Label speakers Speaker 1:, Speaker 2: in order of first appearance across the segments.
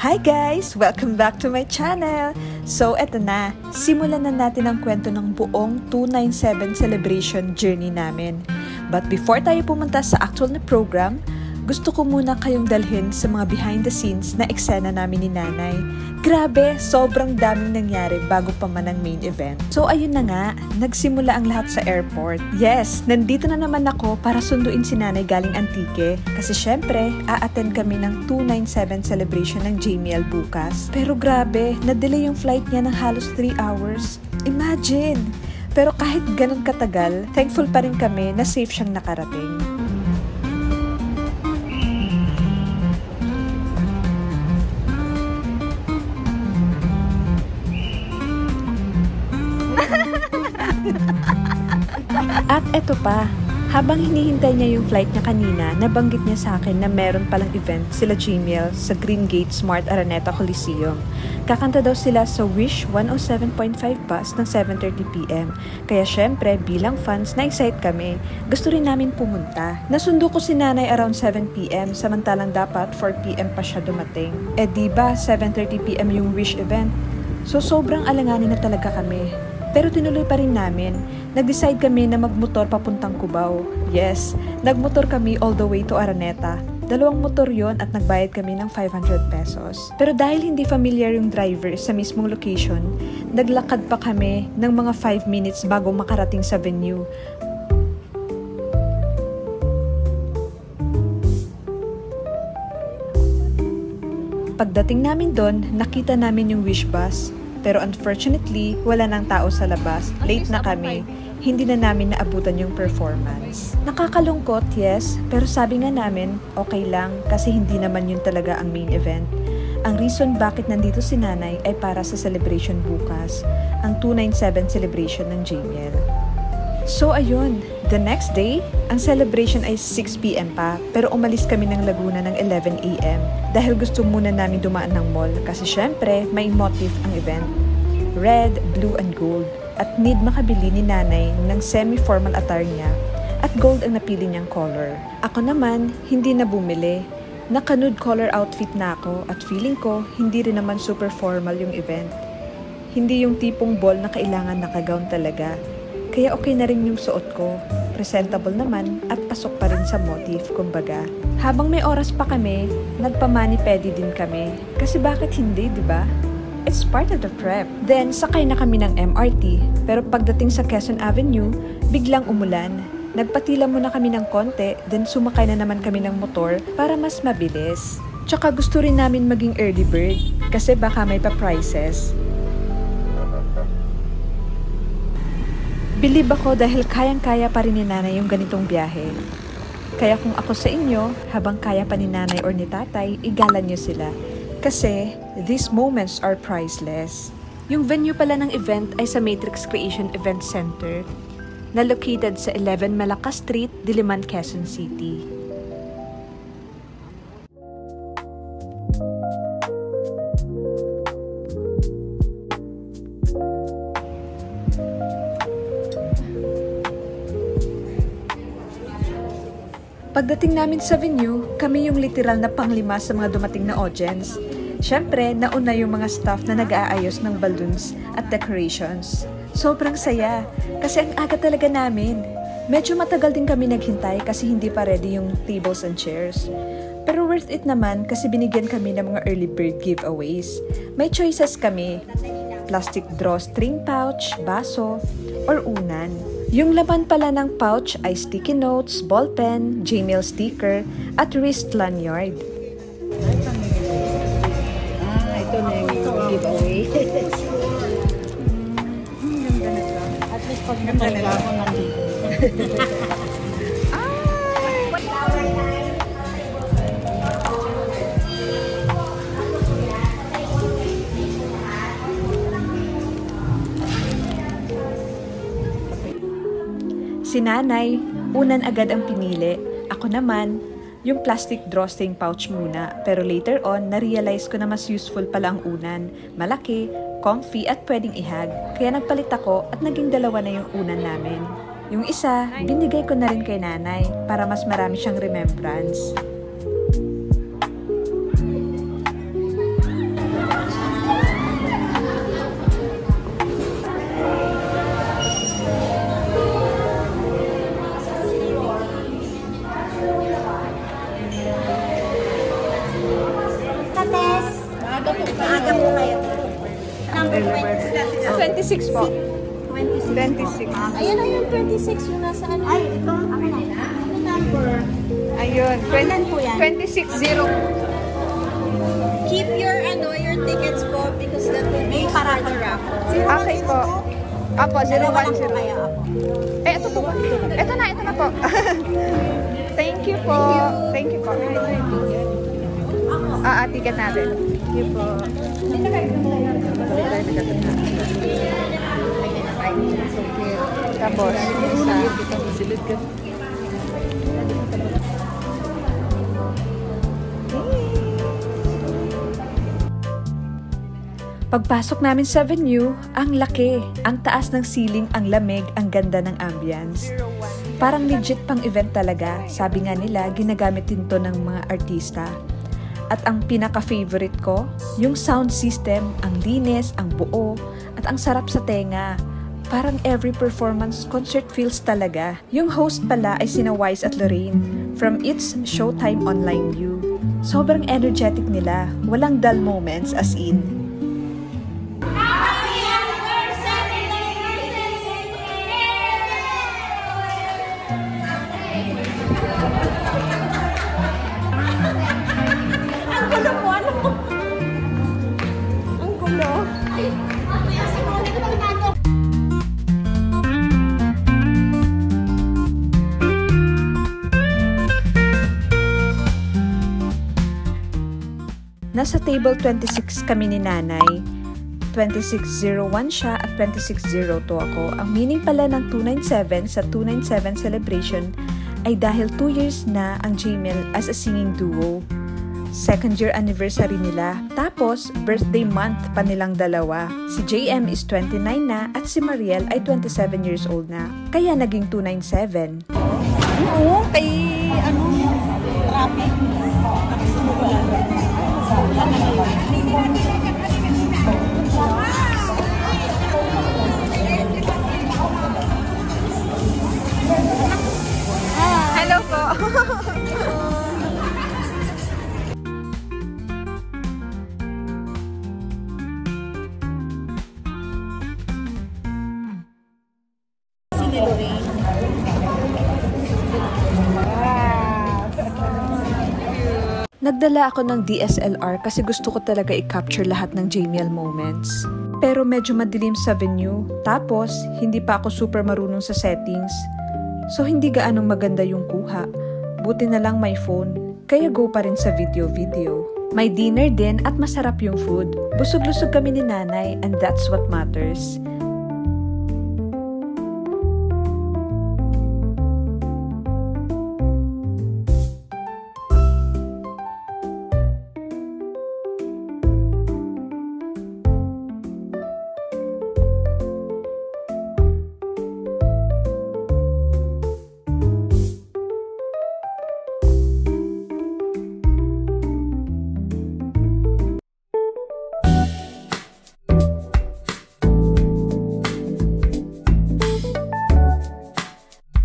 Speaker 1: Hi guys! Welcome back to my channel! So eto na, simulan na natin ang kwento ng buong 297 celebration journey namin. But before tayo pumunta sa actual na program, gusto ko muna kayong dalhin sa mga behind the scenes na eksena namin ni Nanay. Grabe, sobrang daming nangyari bago pa man ang main event. So ayun na nga, nagsimula ang lahat sa airport. Yes, nandito na naman ako para sunduin si Nanay galing Antique. Kasi syempre, a-attend kami ng 297 celebration ng JML bukas. Pero grabe, na-delay yung flight niya ng halos 3 hours. Imagine! Pero kahit ganun katagal, thankful pa rin kami na safe siyang nakarating. At eto pa, habang hinihintay niya yung flight niya kanina, nabanggit niya sa akin na meron palang event sila Jamiel sa Green Gate Smart Araneta Coliseum. Kakanta daw sila sa Wish 107.5 bus ng 7:30 PM. Kaya syempre, bilang fans, na-excite kami. Gusto rin namin pumunta. Nasundo ko si Nanay around 7 PM, samantalang dapat 4 PM pa siya dumating. Eh diba, 7:30 PM yung Wish event? So sobrang alanganin na talaga kami. Pero tinuloy pa rin namin. Nag-decide kami na magmotor papuntang Cubao. Yes, nagmotor kami all the way to Araneta. 2 motor yon at nagbayad kami ng 500 pesos. Pero dahil hindi familiar yung driver sa mismong location, naglakad pa kami ng mga 5 minutes bago makarating sa venue. Pagdating namin doon, nakita namin yung Wish bus. Pero unfortunately, wala nang tao sa labas. Late na kami. Hindi na namin naabutan yung performance. Nakakalungkot, yes. Pero sabi nga namin, okay lang kasi hindi naman yun talaga ang main event. Ang reason bakit nandito si Nanay ay para sa celebration bukas. Ang 297 celebration ng JML. So ayun, the next day, ang celebration ay 6 PM pa. Pero umalis kami ng Laguna ng 11 AM. Dahil gusto muna namin dumaan ng mall kasi syempre may motif ang event. Red, blue, and gold. At need makabili ni Nanay ng semi-formal attire niya at gold ang napili niyang color. Ako naman, hindi na bumili. Naka-nude color outfit na ako at feeling ko hindi rin naman super formal yung event. Hindi yung tipong ball na kailangan naka-gown talaga. Kaya okay na rin yung suot ko. Presentable naman at pasok pa rin sa motif, kumbaga. Habang may oras pa kami, nagpa-mani-pedi din kami. Kasi bakit hindi, di ba? It's part of the prep. Then, sakay na kami ng MRT. Pero pagdating sa Quezon Avenue, biglang umulan. Nagpatila muna kami ng konti, then sumakay na naman kami ng motor para mas mabilis. Tsaka gusto rin namin maging early bird kasi baka may pa-prices. Believe ako dahil kayang-kaya pa rin ni Nanay yung ganitong biyahe. Kaya kung ako sa inyo, habang kaya pa ni Nanay or ni Tatay, igalan nyo sila. Kasi, these moments are priceless. Yung venue pala ng event ay sa Matrix Creation Event Center, na located sa 11 Malacca Street, Diliman, Quezon City. Pagdating namin sa venue, kami yung literal na panglima sa mga dumating na audience. Syempre, nauna yung mga staff na nag-aayos ng balloons at decorations. Sobrang saya, kasi ang aga talaga namin. Medyo matagal din kami naghintay kasi hindi pa ready yung tables and chairs. Pero worth it naman kasi binigyan kami ng mga early bird giveaways. May choices kami, plastic draw string pouch, baso, or unan. Yung laman pala ng pouch ay sticky notes, ballpen, Jamiel sticker, at wrist lanyard.
Speaker 2: Ito na yung giveaway. Ganda na ito. At least pag natalaga ako nandito.
Speaker 1: Si Nanay, unan agad ang pinili. Ako naman, yung plastic drawstring pouch muna. Pero later on, na-realize ko na mas useful pala ang unan. Malaki, comfy at pwedeng ihag. Kaya nagpalit ako at naging 2 na yung unan namin. Yung isa, binigay ko na rin kay Nanay para mas marami siyang remembrance.
Speaker 2: Maaga po kayo. Number 26.
Speaker 1: 26 po.
Speaker 2: 26.
Speaker 1: 26.
Speaker 2: Ayan na yung 26 yung nasa ano. Ay, ito. Ano number?
Speaker 1: Ayun.
Speaker 2: Kailan po yan?
Speaker 1: 26-0.
Speaker 2: Keep your tickets po because that will be para the raffle.
Speaker 1: Okay po. Apo, 010.
Speaker 2: Kaya ako.
Speaker 1: Ito po ba? Ito na po. Thank you po. Thank you po. Ito yung ticket. Ticket natin. Thank you po. Tapos, isa. Pagpasok namin sa venue, ang laki, ang taas ng ceiling, ang lamig, ang ganda ng ambience. Parang legit pang event talaga. Sabi nga nila, ginagamit din to ng mga artista. At ang pinaka-favorite ko, yung sound system, ang linis, ang buo, at ang sarap sa tenga. Parang every performance concert feels talaga. Yung host pala ay sina Wise at Lorraine from It's Showtime Online View. Sobrang energetic nila, walang dull moments as in. Nasa table 26 kami ni nanay. 2601 siya at 2602 ako. Ang meaning pala ng 297 sa 297 celebration ay dahil 2 years na ang Jmel as a singing duo. 2nd year anniversary nila. Tapos, birthday month pa nilang dalawa. Si JM is 29 na at si Mariel ay 27 years old na. Kaya naging 297.
Speaker 2: Oo, kay traffic.
Speaker 1: Hello po. Nagdala ako ng DSLR kasi gusto ko talaga i-capture lahat ng Jmel moments. Pero medyo madilim sa venue, tapos hindi pa ako super marunong sa settings. So hindi gaanong maganda yung kuha. Buti na lang may phone, kaya go pa rin sa video. May dinner din at masarap yung food. Busog-lusog kami ni nanay and that's what matters.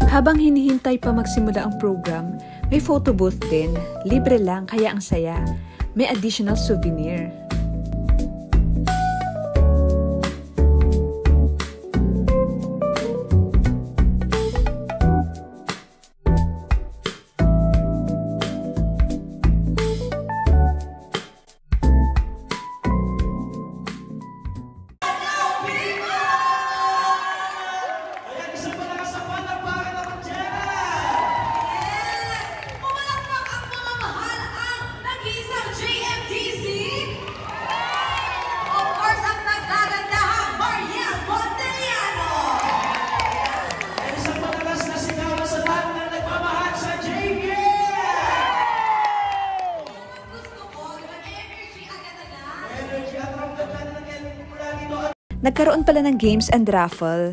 Speaker 1: Habang hinihintay pa magsimula ang program, may photo booth din. Libre lang kaya ang saya. May additional souvenir. Nagkaroon pala ng games and raffle.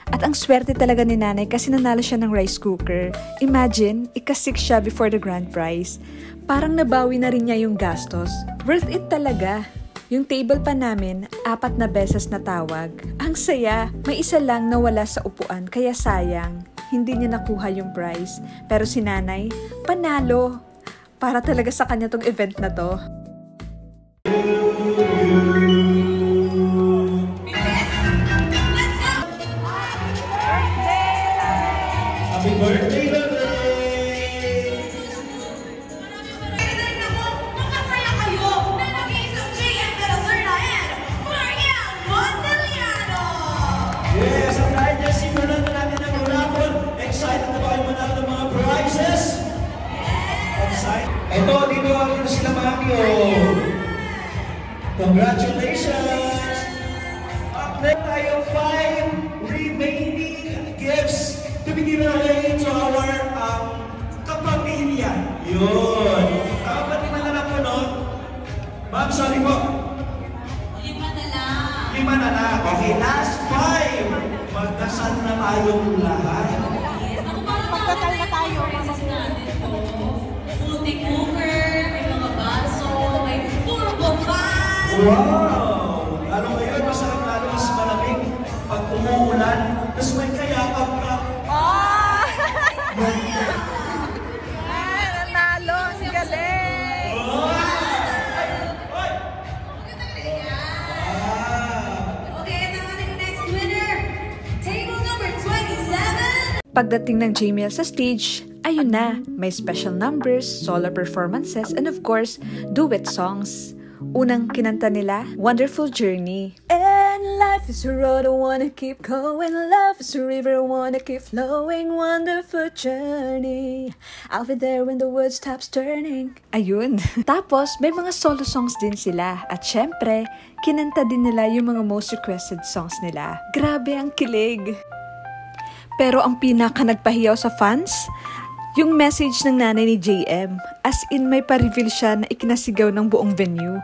Speaker 1: At ang swerte talaga ni nanay kasi nanalo siya ng rice cooker. Imagine, ika-6 siya before the grand prize. Parang nabawi na rin niya yung gastos. Worth it talaga. Yung table pa namin, 4 na beses natawag. Ang saya, may isa lang nawala sa upuan kaya sayang. Hindi niya nakuha yung prize. Pero si nanay, panalo. Para talaga sa kanya tong event na to.
Speaker 3: Happy birthday, Lorraine!
Speaker 4: Masaya kayo na nag-iisang JM de la Serna and Mariel Monteliano!
Speaker 3: Yes, at dahil dyan simulan na natin ang raffle. Excited na ba kayo manalo ng mga prizes? Excited? Ito, dito sila mami, oh. Congratulations! Up next tayo, 5 remaining gifts to be given away to our kapamilya. Yun. Kapatid na lang po, no? Ma'am, sorry po.
Speaker 4: 5 na lang.
Speaker 3: 5 na lang. Okay, last 5. Magdasal na tayong lahat.
Speaker 2: Magdasal na tayo.
Speaker 4: Multi-cooker, may mga baso, may turbo fan.
Speaker 3: Wow! Lalo ngayon, masarap lalo mas malamig pag umuulan. Tapos may kayakap ka.
Speaker 2: Oh! Nanalo! Si galing!
Speaker 4: Okay, ito ang ating next winner. Table number 27.
Speaker 1: Pagdating ng Jamiel sa stage, ayun na, may special numbers, solo performances, and of course, duet songs. Unang kinanta nila, Wonderful Journey. And life is a road I wanna keep going, love is a river I wanna keep flowing, wonderful journey. I'll be there when the world stops turning. Ayun. Tapos, may mga solo songs din sila. At syempre, kinanta din nila yung mga most requested songs nila. Grabe ang kilig. Pero ang pinaka nagpahiyaw sa fans, yung message ng nanay ni JM, as in may pa-reveal siya na ikinasigaw ng buong venue.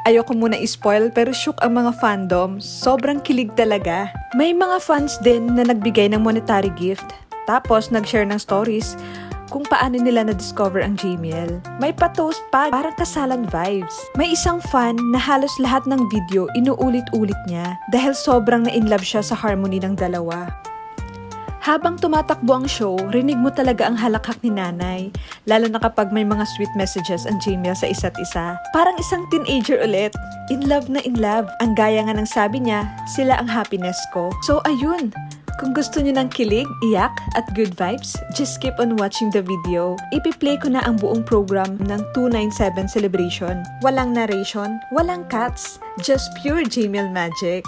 Speaker 1: Ayoko muna i-spoil pero shook ang mga fandom, sobrang kilig talaga. May mga fans din na nagbigay ng monetary gift, tapos nag-share ng stories kung paano nila na-discover ang Jamiel. May pa-toast pa, parang kasalan vibes. May isang fan na halos lahat ng video inuulit-ulit niya dahil sobrang na-inlove siya sa harmony ng dalawa. Habang tumatakbo ang show, rinig mo talaga ang halakhak ni nanay, lalo na kapag may mga sweet messages ang Jamiel sa isa't isa. Parang isang teenager ulit. In love na in love. Ang gaya nga ng sabi niya, sila ang happiness ko. So ayun, kung gusto niyo ng kilig, iyak, at good vibes, just keep on watching the video. Ipi-play ko na ang buong program ng 297 celebration. Walang narration, walang cuts, just pure Jamiel magic.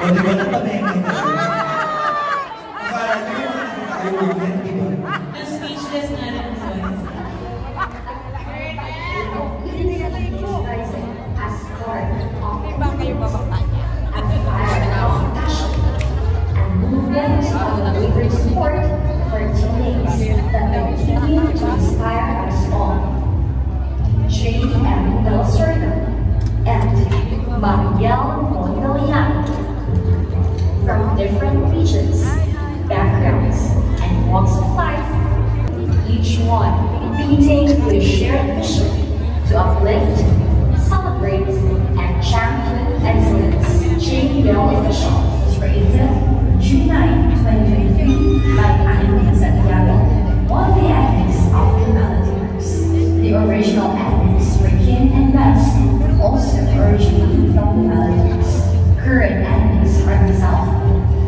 Speaker 3: O, di ba natamay ka ito? Akala niyo yung nakakalimutan, di ba?
Speaker 4: Speechless na lang po.
Speaker 2: Ibang kayo bababa niya.
Speaker 5: Movement of unwavering support for teammates that will continue to inspire us all. JM de la Serna and Mariel Monteliano. From different regions, backgrounds, and walks of life, each one leading with a shared mission to uplift, celebrate, and champion excellence. JBL Official was created June 9, 2023 by Annie Santiago, one of the admins of the Melody Groups. The original admins were Kim and Bess, also originally from the Melody Groups. Current admins are myself,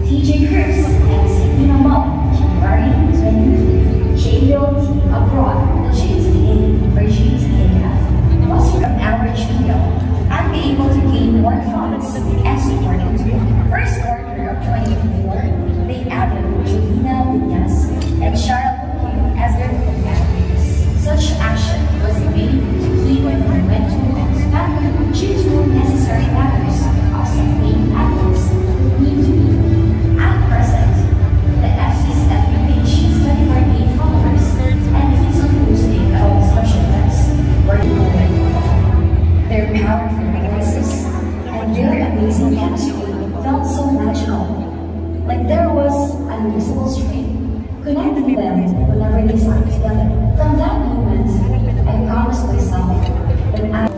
Speaker 5: TJ Chris, and Sabina Mom, January 2023. JBL Team Abroad, the JTA or JTAF, was from average video and be able to gain more funds and support into first from them whenever they sang together. From that moment, I promised myself that I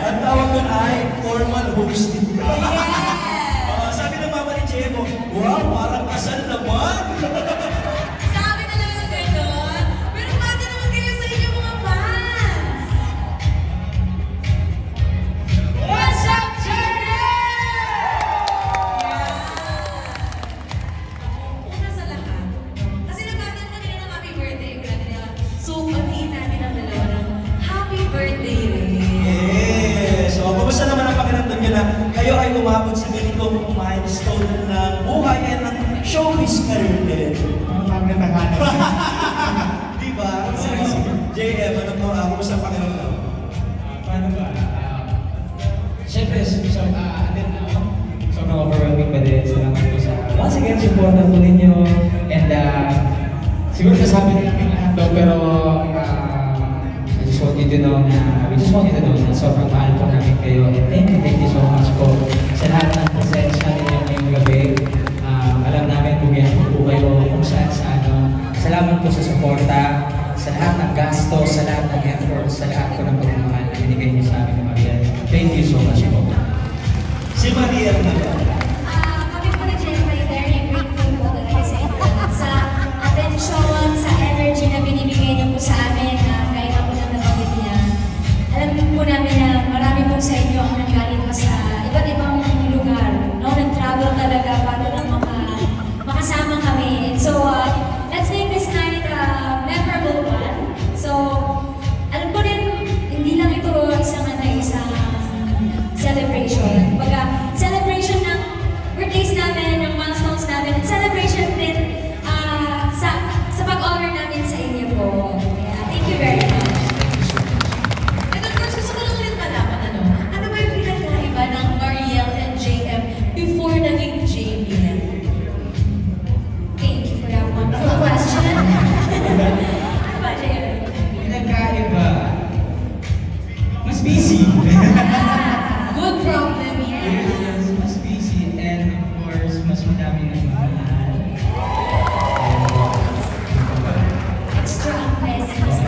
Speaker 3: ang tawag doon ay formal hosting. Sabi ng mama ni Jebo, wow, parang kasal naman.
Speaker 4: Sabi talaga gano'n. Pero pati naman kayo sa inyong mga fans. What's up, Janet? Una sa lahat. Kasi nagkataon na nila ng happy birthday. So, pagkain natin ang dalawa ng happy birthday rin.
Speaker 3: Yes. So, kumusta naman ang pakiramdam nyo na kayo ay umabot sa ganitong milestone ng buhay at ng showbiz career din? Diba? JM, ano po, kumusta ang pakiramdam?
Speaker 6: Paano ba? Siyempre, sobrang overwhelming pa din. Salamat po sa once again, support po ninyo. And siguro kasabi nila namin lahat daw, pero we just want you to know na sobrang mahal po namin kayo. And thank you so much po sa lahat ng presensya ninyo ngayong gabi. Alam namin bumiyak po kayo kung saan sa ano. Salamat po sa suporta, sa lahat ng gasto, sa lahat ng effort, sa lahat po ng pagmamahal na binigay niyo sa amin ng Mariel. Thank you so much po.
Speaker 3: Si Mariel naman.
Speaker 5: kami po na Jennifer, very grateful po talaga sa inyo at sa attention, sa energy na binibigay niyo po sa amin. Kahit ako na nabanggit niya. Alam po namin na marami po sa inyo ang nanggaling pa sa iba't ibang lugar. No? Nag-travel talaga para lang makasama kami. And so, let's make this night a memorable one. So, alam ko rin, hindi lang ito isang celebration. Kumbaga, celebration ng birthdays namin, ng milestones namin, at celebration din sa pag-honor namin sa inyo po. Yeah, thank you very much.
Speaker 4: And of course, gusto ko lang rin malaman, ano ba yung pinagkaiba ng Mariel and JM before naging JBL?
Speaker 5: Thank you for that wonderful question.
Speaker 4: Ano ba, JM?
Speaker 6: Pinagkaiba. Mas busy.
Speaker 4: Good problem, yes.
Speaker 6: Yes, mas busy. And of course, mas madami ng mahal.
Speaker 5: Extra ang blessings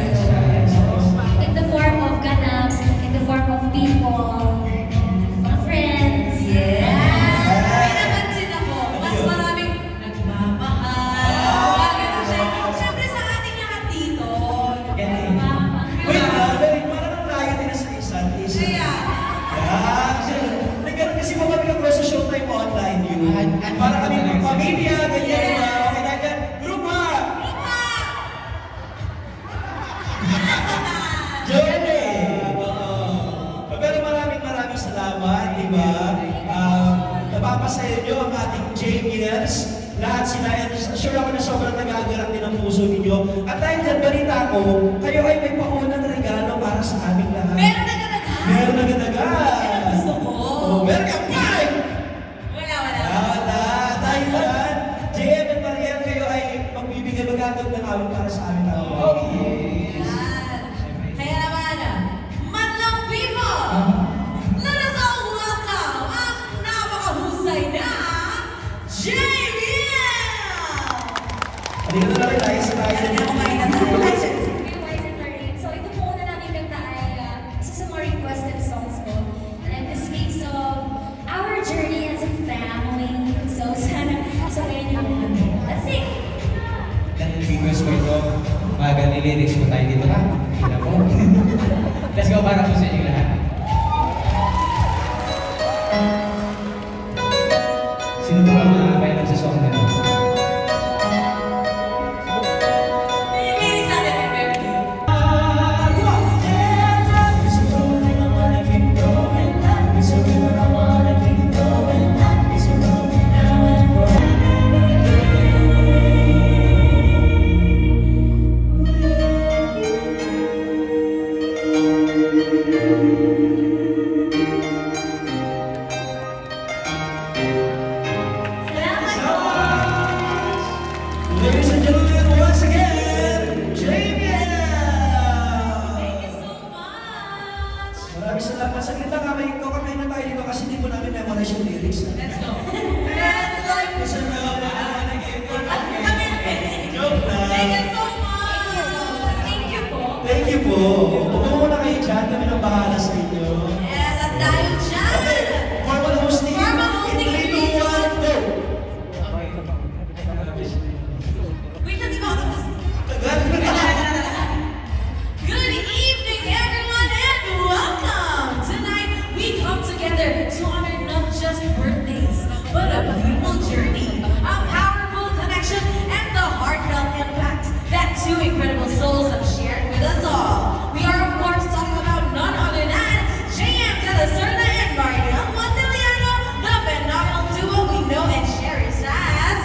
Speaker 5: in the form of ganaps, in the form of people, mga friends.
Speaker 4: May napansin ako, mas maraming nagmamahal. Siyempre sa ating lahat dito, nagmamahal.
Speaker 3: Wait, parang ang layo din sa isa't isa.
Speaker 4: Kaya,
Speaker 3: Nagkaroon kasi mga kami ng sa Showtime Online yun. Para kami ng pamilya, ganyan, mga okay na dyan. Grupa! Johnny! Pero maraming salamat, di ba? Napapasaya nyo ang ating JBLs. Lahat sila, and sure ako na sobrang nag-aagarang din ang puso ninyo. At dahil dyan, balita ko, kayo ay may paunang regalo para sa aming lahat.
Speaker 4: meron agad-agad.
Speaker 3: Meron agad-agad.
Speaker 4: Gusto ko.
Speaker 3: Oh, meron ka pa!
Speaker 4: Wala.
Speaker 3: Wala. Dahil yan, JM at Mariel, kayo ay magbibigay magagod ng amin para sa amin. Okay.
Speaker 4: Yan. Kaya naman, madlang people, let us all welcome ang napakahusay na JBL!
Speaker 3: Halika na rin tayo sa tayo.
Speaker 5: So ito po una namin kanta ay isa sa mga requested songs po. And this speaks of our journey as a family.
Speaker 6: lyrics po tayo dito ha. Tingnan po. Let's go para po sa inyo lahat. Sino po ang mga kailan sa song na ito?
Speaker 3: Ladies and gentlemen, once again, JBL!
Speaker 4: Thank you so much!
Speaker 3: Maraming salamat. Saglit lang kami na tayo dito kasi hindi po namin memorize yung lyrics.
Speaker 4: Let's go!
Speaker 3: Kasi joke
Speaker 4: Thank
Speaker 3: lang.
Speaker 4: you so much! Thank you po!
Speaker 3: Thank you po. Pupunta muna kayo dyan. Kami nang bahala sa inyo.
Speaker 4: Yes, at dahil dyan!
Speaker 3: Okay, formal hosting.
Speaker 4: Formal hosting.
Speaker 3: 3, 2, 1, go!
Speaker 4: Wait, hindi ba ako tapos?
Speaker 3: Tagal.
Speaker 4: Good evening, everyone, and welcome! Tonight, we come together to honor not just birthdays, but a beautiful journey, a powerful connection, and the heartfelt impact that two incredible souls have shared with us all. We are, of course, talking about none other than JM De La Serna and Mariel Monteliano, the phenomenal duo we know and cherish as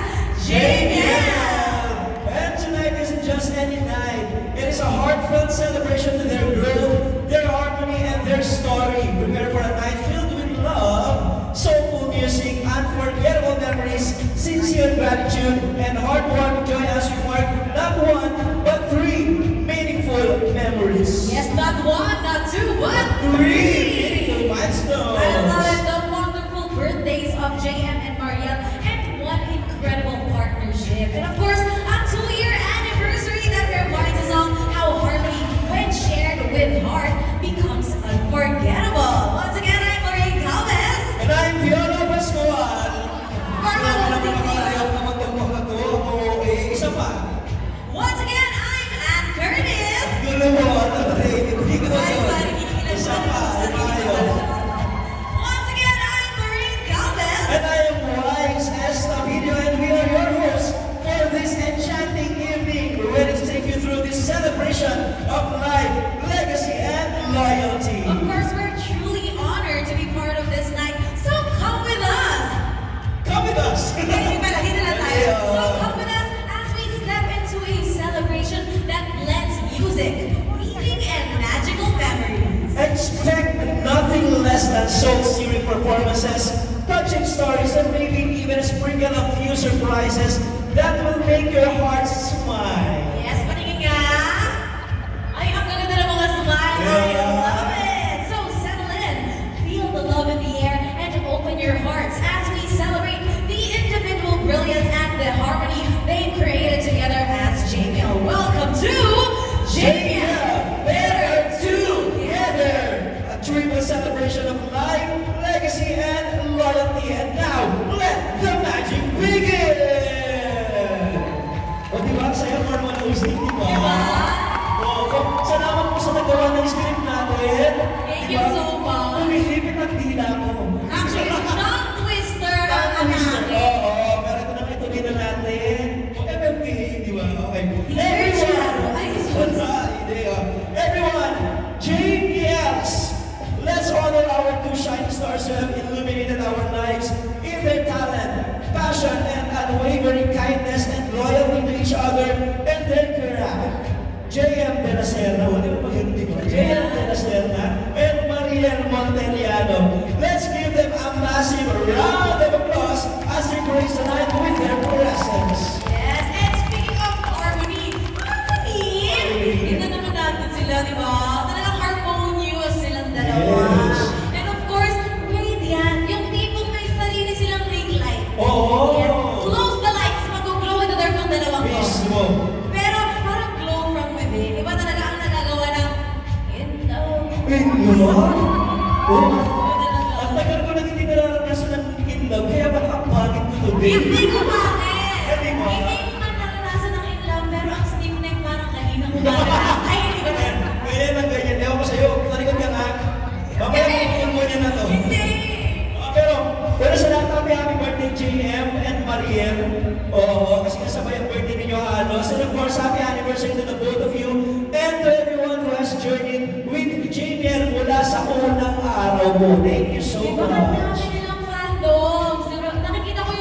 Speaker 4: JBL.
Speaker 3: And tonight isn't just any night. It is a heartfelt celebration to their growth, their harmony, and their story. Prepare for a night filled with love, soulful music, unforgettable memories, sincere gratitude, and heartwarming joy as we mark not one, but 3 meaningful memories.
Speaker 4: Yes, not one, not two, but
Speaker 3: 3 meaningful milestones.
Speaker 4: I love it, the wonderful birthdays of JM and Mariel, and one incredible partnership. And of course, a 2-year anniversary that reminds us all how harmony, when shared with heart, becomes unforgettable. Once again, I'm Lorraine Galvez.
Speaker 3: And I'm Piolo Pascual.
Speaker 4: Formal hosting
Speaker 3: Ayaw na magtagpag ako. Isa pa.
Speaker 4: Once again, I'm Ann Curtis.
Speaker 3: Gulo mo. Hindi ko
Speaker 4: Sorry,
Speaker 3: yun.
Speaker 4: sorry, kinikilig
Speaker 3: Isa
Speaker 4: ko.
Speaker 3: pa. Ayaw.
Speaker 4: Once again, I'm Lorraine Galvez.
Speaker 3: And I am Wise Estavido, and we are your hosts for this enchanting evening. We're ready to take you through this celebration of life, legacy, and loyalty.
Speaker 4: Of course, we're truly honored to be part of this night, so come with us.
Speaker 3: Come with us.
Speaker 4: Hindi pala, hindi na tayo.
Speaker 3: Yeah.
Speaker 4: So come with us as we step into a celebration that blends music, meaning, and magical memories.
Speaker 3: Expect nothing less than soul-stirring performances, touching stories, and maybe even a sprinkle of few surprises that will make your heart smile.
Speaker 4: Yes, paningin nga. Ay, ang ganda ng mga smile.
Speaker 3: Yeah.
Speaker 4: I love it. So settle in, feel the love in the air, and open your hearts as we celebrate the individual brilliance and the harmony they've created together as JBL. Welcome to JBL
Speaker 3: Better Together! A triple celebration of life, legacy, and loyalty. And now, let the magic begin! O diba, sa'yo formal hosting, diba?
Speaker 4: Diba?
Speaker 3: O, salamat po sa nagawa ng script natin.
Speaker 4: Thank you so much.
Speaker 3: Lumilipit ang dila ko.
Speaker 4: Actually, tongue twister ang
Speaker 3: Ang mister.
Speaker 4: namin.
Speaker 3: Oo, pero ito na ito din natin. O, MMK, di ba? Okay.
Speaker 4: Everyone! Ay,
Speaker 3: Wala, hindi, oh. Everyone, JBLs! Let's honor our 2 shining stars who have illuminated our lives in their talent, passion, and unwavering kindness and loyalty to each other and their craft. JM De La Serna, wala mo maganda ba? JM De La Serna and Mariel Monteliano. Let's give them a massive round of applause as they grace the night with their presence.
Speaker 4: Yes, and speaking of harmony, tignan naman natin sila, di ba? Talagang harmonious silang dalawa.
Speaker 3: Yes.
Speaker 4: And of course, radiant, yung tipong may sarili silang ring light.
Speaker 3: Oo.
Speaker 4: Yes, close the lights, mag-glow in the dark ng dalawang to.
Speaker 3: Mismo.
Speaker 4: Pero parang glow from within. Iba talaga ang nagagawa ng in love.
Speaker 3: Lord? Oh,
Speaker 4: Iba talaga.
Speaker 3: ang tagal ko na hindi nararanasan ng in love, kaya ba't ang pangit ko today?
Speaker 4: Hindi ko bakit.
Speaker 3: Hindi mo?
Speaker 4: Hindi ko man naranasan ng in love, pero ang stiff neck parang kanina ko
Speaker 3: and of course, happy anniversary to the both of you and to everyone who has journeyed with JBL mula sa unang araw mo. Thank you so
Speaker 4: Diba,
Speaker 3: much.
Speaker 4: dami nilang fandoms. Nakikita ko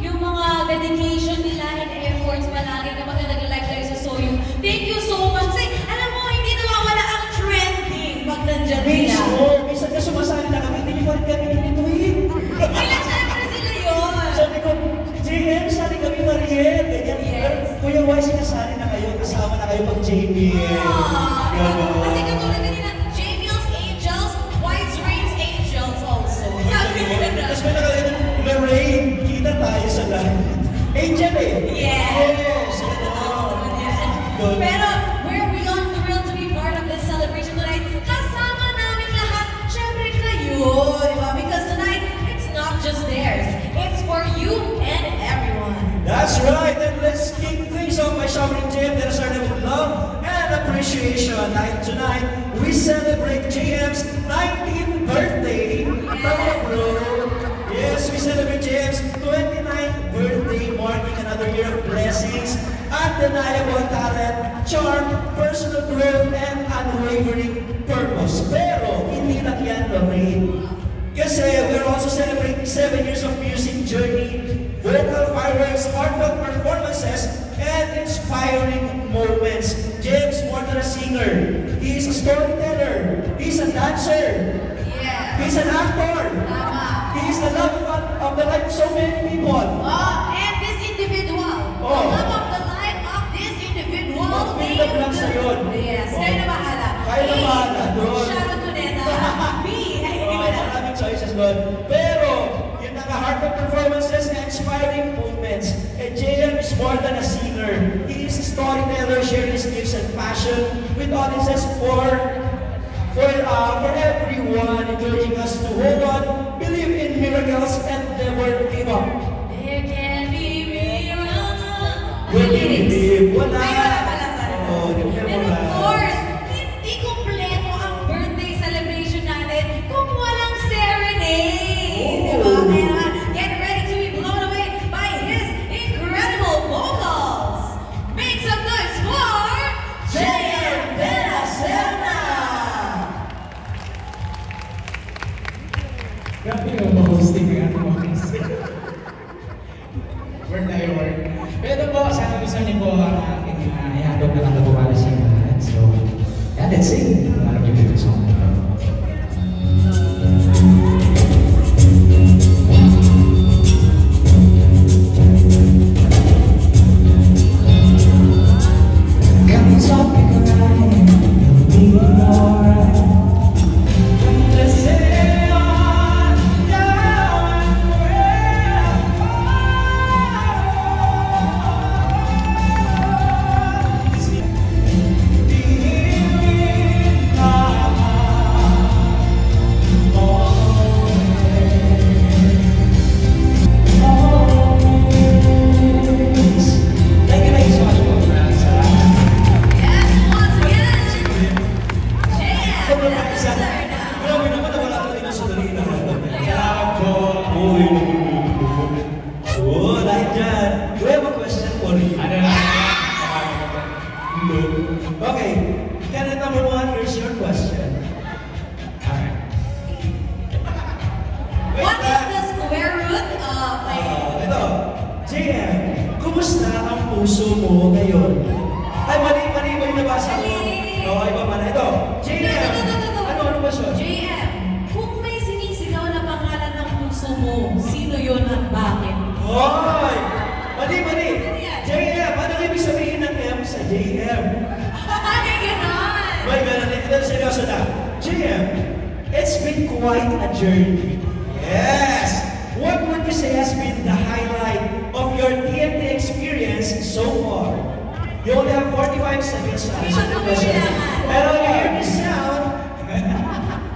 Speaker 4: yung mga dedication nila and efforts palagi kapag nag-live tayo sa Soyu. Thank you so much. Kasi alam mo, hindi nawawala ang trending pag nandyan sila.
Speaker 3: Mismo, minsan na sumasali na kami, hindi pa rin kami nilituin.
Speaker 4: Kailan syempre sila yun?
Speaker 3: Sabi ko, JM, sali kami Mariel. Ganyan.
Speaker 4: Yes.
Speaker 3: Kuya Y, sinasali na kayo, kasama na kayo pag JBL.
Speaker 4: Kasi katulad kanina, JBL's Angels, White's Rain's Angels also. Sabi nila na.
Speaker 3: Tapos may nakalagay na, Lorraine, kita tayo sa lahat. Angel eh.
Speaker 4: Yes.
Speaker 3: Yes. Good.
Speaker 4: Pero we're beyond thrilled to be part of this celebration tonight. Kasama namin lahat, syempre kayo, di ba? Because tonight, it's not just theirs. It's for you and everyone.
Speaker 3: That's right, and let's kick things off by showering JM. Let us start with love and appreciation. Tonight, we celebrate JM's 19th birthday. Tama bro. Yes, we celebrate JM's 29th birthday, marking another year of blessings, undeniable talent, charm, personal growth, and unwavering purpose. Pero, hindi lang yan, Lorraine. Kasi we're also celebrating 7 years of music journey, vocal fireworks, heartfelt performances, and inspiring moments. James more than a singer. He's a storyteller. He's a dancer.
Speaker 4: Yeah.
Speaker 3: He's an actor.
Speaker 4: Tama.
Speaker 3: He's the love of the life of so many people.
Speaker 4: And this individual, the love of the life of this individual,
Speaker 3: Mag-build up lang sa yun.
Speaker 4: Yes, kayo na bahala.
Speaker 3: Kayo na bahala, doon.
Speaker 4: Shout out to Neta. B, ay hindi
Speaker 3: Oh,
Speaker 4: ba na?
Speaker 3: maraming choices doon. Pero, yung naka-heartfelt performances and inspiring moments, and JM is more than a singer. He is a storyteller, sharing his gifts and passion with audiences for everyone, encouraging us to hold on, believe in miracles, and never give up.
Speaker 4: There can be miracles.
Speaker 3: When you believe, wala.
Speaker 4: Ay, wala pala sa
Speaker 3: Oh, di ba
Speaker 4: And
Speaker 3: wala?
Speaker 4: of course, hindi kumpleto ang birthday celebration natin kung walang serenade. Di ba? Kaya naman, get ready to be blown away by his incredible vocals. Make some noise for
Speaker 3: JM De La Serna!
Speaker 6: Grabe yung ma-hosting ng ating office. Word na yung word. Pero po, sana gusto niyo po ang aking i-handle na lang na bumala sa inyo lahat. So, yeah, let's sing. Alam niyo dito song. Come talk me crying, you'll be alright. Let's say on down Thank you so much po, friends.
Speaker 4: Yes, once again, JM De La Serna.
Speaker 3: Grabe naman na wala tayo sa dalina.
Speaker 6: Salamat po.
Speaker 3: Oh, dahil dyan, we have a question for you.
Speaker 6: Ano na?
Speaker 3: No. Okay, Kenneth number 1, here's your question.
Speaker 4: What is the square root of
Speaker 3: Ito, JM, kumusta ang puso mo ngayon? Ay, mali ba yung nabasa mo?
Speaker 4: Mali.
Speaker 3: Oo, iba pala. Ito, JM, ano ba siya?
Speaker 4: JM, kung may sinisigaw na pangalan ng puso mo, sino yun at bakit?
Speaker 3: Hoy! Mali!
Speaker 4: Ano yan?
Speaker 3: JM, anong ibig sabihin ng M sa JM?
Speaker 4: Ay, ganon!
Speaker 3: May ganun, ito seryoso na. JM, it's been quite a journey. Yes! What would you say has been the highlight of your TNT experience so far? You only have 45 seconds to answer the question. Pero you hear the sound,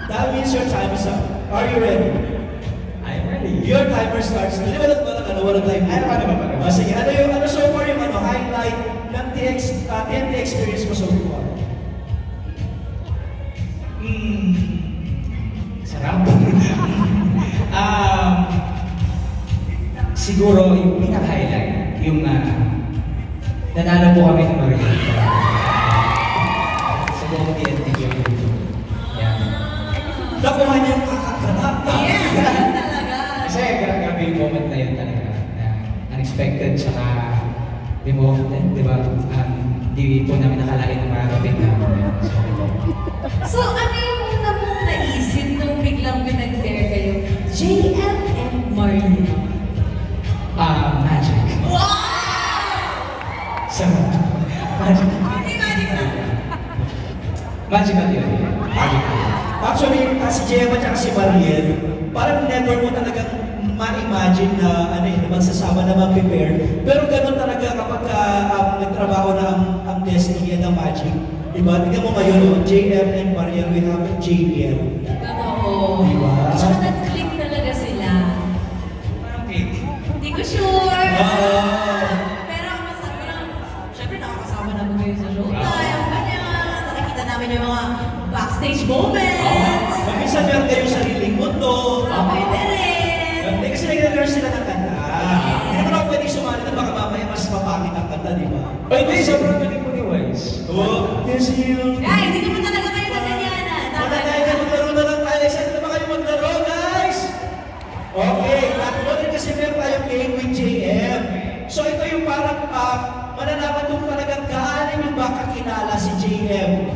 Speaker 3: that means your time is up. Are you ready?
Speaker 6: I'm ready.
Speaker 3: Your timer starts. Liwanag mo lang, walang time.
Speaker 6: Ano?
Speaker 3: Sige, ano so far yung highlight ng TNT experience mo so far?
Speaker 6: Sarap. Siguro yung pinaka-highlight, yung nanalo po kami ng Maria. Sa buong TNT yung yan.
Speaker 3: Nakuha niya yung kakakanap.
Speaker 4: Yes, yun talaga.
Speaker 6: Kasi grabe yung moment na yun talaga. Na unexpected, saka di mo, di ba, di po namin nakalain na mararating namin.
Speaker 4: So, ano yung una mong naisip nung biglang pinag-pair kayo? JM and Maria.
Speaker 6: Magic.
Speaker 4: Wow!
Speaker 6: So, magic.
Speaker 4: Hindi magic na.
Speaker 6: Magical yun. Magic.
Speaker 3: Actually, si Gemma at si Mariel, parang never mo talagang ma-imagine na magsasama na mag-prepare. Pero ganun talaga kapag nagtrabaho na ang Destiny and ang Magic. Diba? Tignan mo ngayon, JM and Mariel, we have JBL.
Speaker 4: Totoo.
Speaker 3: Diba?
Speaker 4: Tsaka nag-click talaga sila.
Speaker 6: Parang cake.
Speaker 4: Hindi ko sure. Pero ang masabi ko lang, syempre nakakasama namin kayo sa showtime, ganyan. Nakikita namin yung mga backstage moments.
Speaker 3: Mag-isa meron kayong sariling mundo.
Speaker 4: Pwede rin.
Speaker 3: Hindi kasi nag-rehearse sila ng kanta. Hindi mo na pwede sumali na baka mamaya mas mapangit ang kanta, di ba?
Speaker 6: Ay, hindi. Sobrang galing mo ni Wise.
Speaker 3: Oh, yes, you.
Speaker 4: Guys, hindi naman talaga kayo nagganyanan.
Speaker 3: Wala tayo, maglaro na lang tayo. Excited na ba kayo maglaro, guys? Okay, tatlo rin kasi meron tayong game with JM. So ito yung parang malalaman kung talagang gaano yung ba kakilala si JM.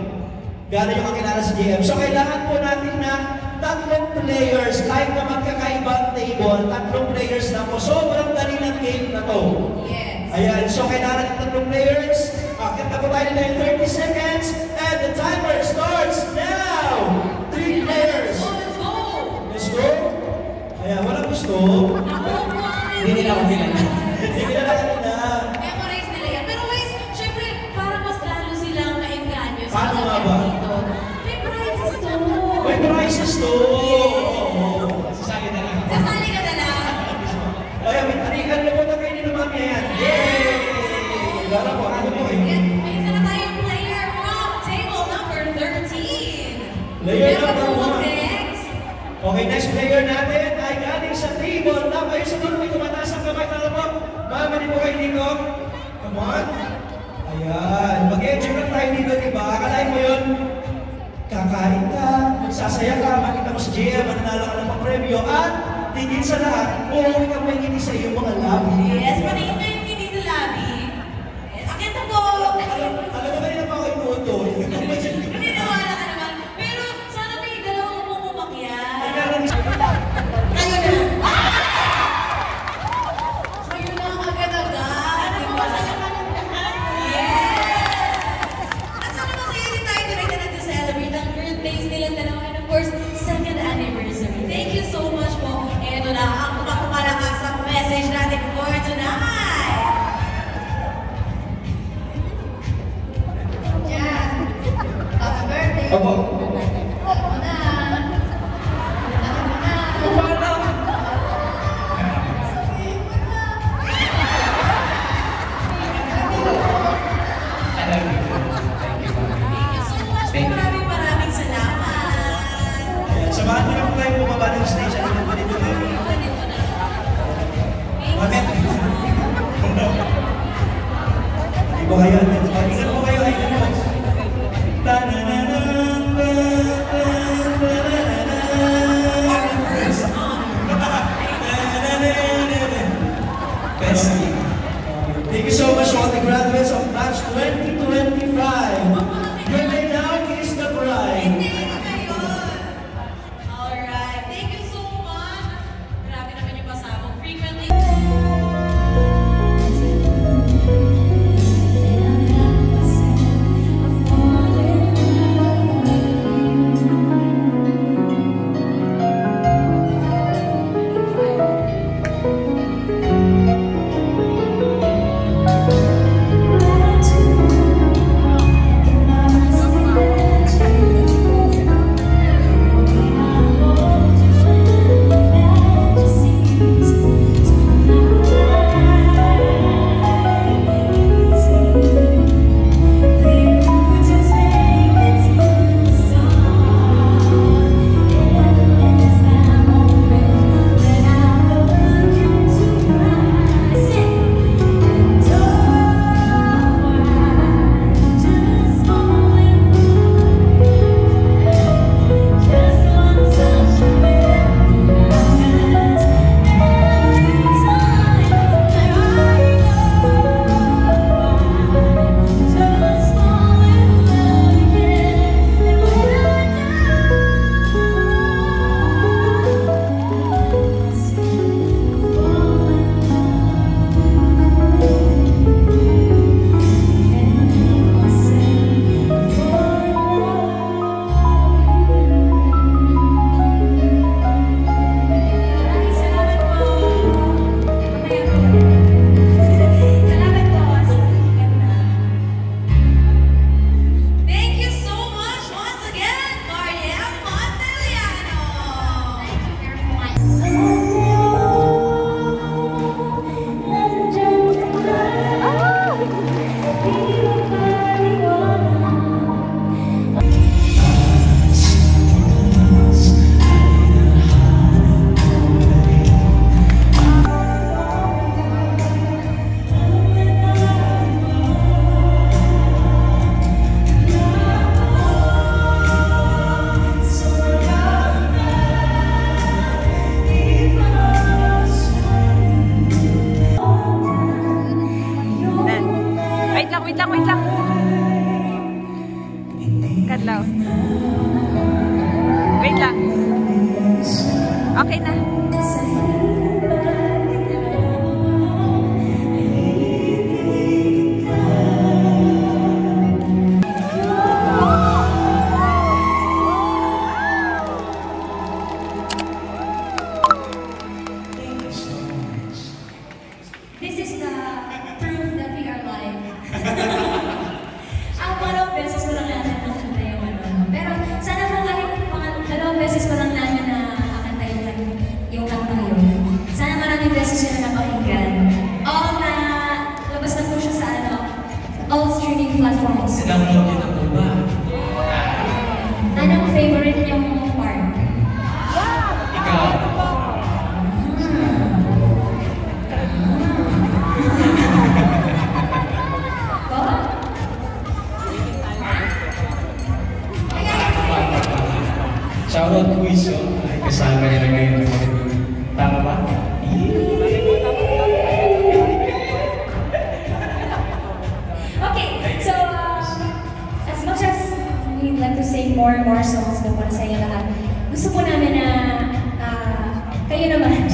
Speaker 3: Gaano yung kakilala si JM. So kailangan po natin na tatlong players, kahit na magkakaibang table, tatlong players na po. Sobrang dali ng game na to.
Speaker 4: Yes.
Speaker 3: Ayan, so kailangan ng tatlong players. Kanta po tayo na yung 30 seconds. And the timer starts now! 3 players.
Speaker 4: Let's go!
Speaker 3: Let's go. Ayan, walang gusto.
Speaker 6: Hindi nila ako kilala.
Speaker 3: Hindi kilala kanina.
Speaker 4: Memorize nila yan. Pero guys, syempre, para mas lalo silang maengganyo sa
Speaker 3: Paano nga ba?
Speaker 4: dito. May prizes to.
Speaker 3: May prizes to.
Speaker 6: Sasali na lang.
Speaker 4: Sasali ka na lang.
Speaker 3: Ayan, may tarikan na po na kayo ni Mami. Ayan. Yay! Lara po, ano po eh?
Speaker 4: May isa na tayong player from table number 13.
Speaker 3: Player
Speaker 4: Meron
Speaker 3: number
Speaker 4: po
Speaker 3: 1.
Speaker 4: next.
Speaker 3: Okay, next player natin ay galing sa table na kayo sa dulo may tumataas ang kamay na po. Mamani po kayo dito. Come on. Ayan. Mag-enjoy lang tayo dito, diba? Akalain mo yun? Kakain ka, magsasaya ka, makita mo si JM, mananalo ka ng pang-premyo, at tigil sa lahat, uuwi ka may ngiti sa iyong mga labi.
Speaker 4: Yes, paningin na yung hindi sa lobby. Akit ako.
Speaker 3: Alam mo kanina pa ako inuuto.
Speaker 4: Naniniwala ka naman. Pero sana may dalawang mong umakyat.
Speaker 3: Ay, meron
Speaker 4: Kayo na. Kayo na ang agad-agad. Di ba? Yes! At sana masaya din tayo direct na nag-celebrate ang birthdays nilang dalawa and of course, second anniversary. Thank you so much po. Ito na ang mapapalakas ang message natin for tonight.
Speaker 1: Okay na.
Speaker 5: This is the proof that we are live. Ang parang beses ko lang natin nakanta yung ano. Pero sana po kahit mga dalawang beses ko lang namin na kakanta yung kanta yun. Sana maraming beses yun na napakinggan. All na labas na po siya sa ano, all streaming platforms.
Speaker 6: Download yun na po ba?
Speaker 5: Anong favorite niyong part?
Speaker 6: Ikaw. Shoutout quiz yun. Ay, kasama niya na ngayon. Tama ba?
Speaker 5: Okay, so as much as we'd like to sing more and more songs na para sa inyo lahat, gusto po namin na kayo naman